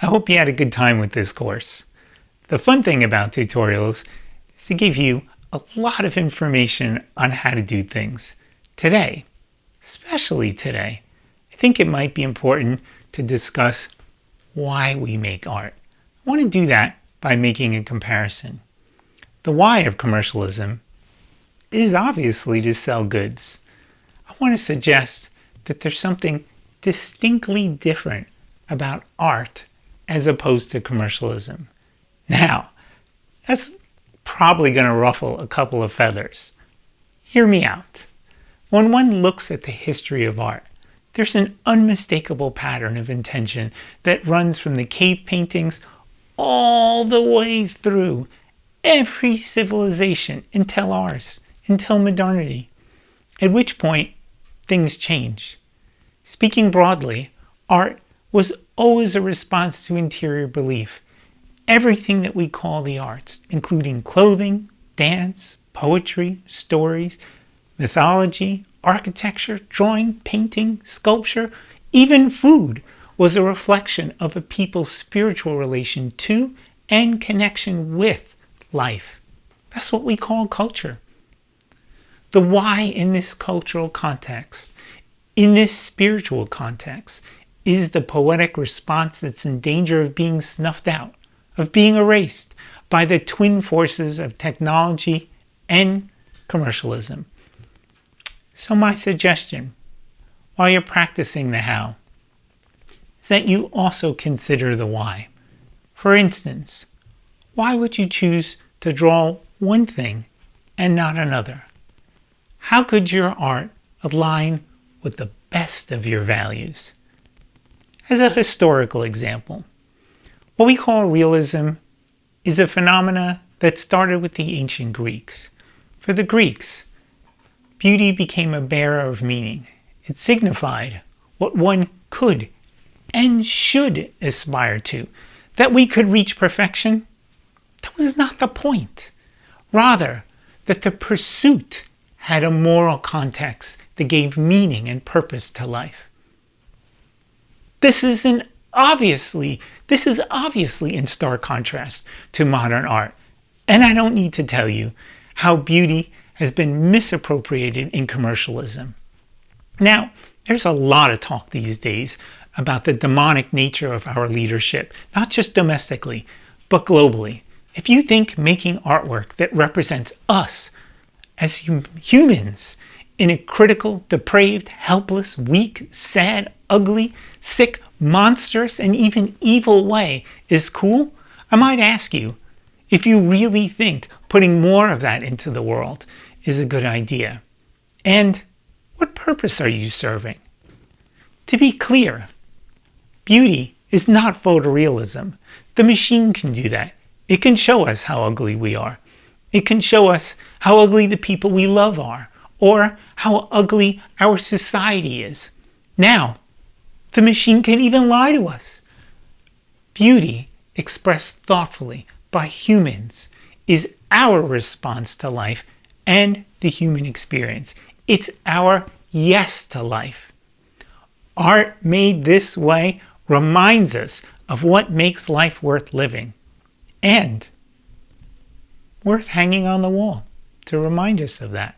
I hope you had a good time with this course. The fun thing about tutorials is to give you a lot of information on how to do things. Today, especially today, I think it might be important to discuss why we make art. I want to do that by making a comparison. The why of commercialism is obviously to sell goods. I want to suggest that there's something distinctly different about art as opposed to commercialism. Now, that's probably going to ruffle a couple of feathers. Hear me out. When one looks at the history of art, there's an unmistakable pattern of intention that runs from the cave paintings all the way through every civilization until ours, until modernity, at which point things change. Speaking broadly, art was always a response to interior belief. Everything that we call the arts, including clothing, dance, poetry, stories, mythology, architecture, drawing, painting, sculpture, even food, was a reflection of a people's spiritual relation to and connection with life. That's what we call culture. The why in this cultural context, in this spiritual context, is the poetic response that's in danger of being snuffed out, of being erased by the twin forces of technology and commercialism. So my suggestion, while you're practicing the how, is that you also consider the why. For instance, why would you choose to draw one thing and not another? How could your art align with the best of your values? As a historical example, what we call realism is a phenomena that started with the ancient Greeks. For the Greeks, beauty became a bearer of meaning. It signified what one could and should aspire to. That we could reach perfection, that was not the point. Rather, that the pursuit had a moral context that gave meaning and purpose to life. This is obviously in stark contrast to modern art. And I don't need to tell you how beauty has been misappropriated in commercialism. Now, there's a lot of talk these days about the demonic nature of our leadership, not just domestically, but globally. If you think making artwork that represents us as humans in a critical, depraved, helpless, weak, sad, ugly, sick, monstrous, and even evil way is cool, I might ask you if you really think putting more of that into the world is a good idea. And what purpose are you serving? To be clear, beauty is not photorealism. The machine can do that. It can show us how ugly we are. It can show us how ugly the people we love are, or how ugly our society is. Now, the machine can even lie to us. Beauty, expressed thoughtfully by humans, is our response to life and the human experience. It's our yes to life. Art made this way reminds us of what makes life worth living and worth hanging on the wall to remind us of that.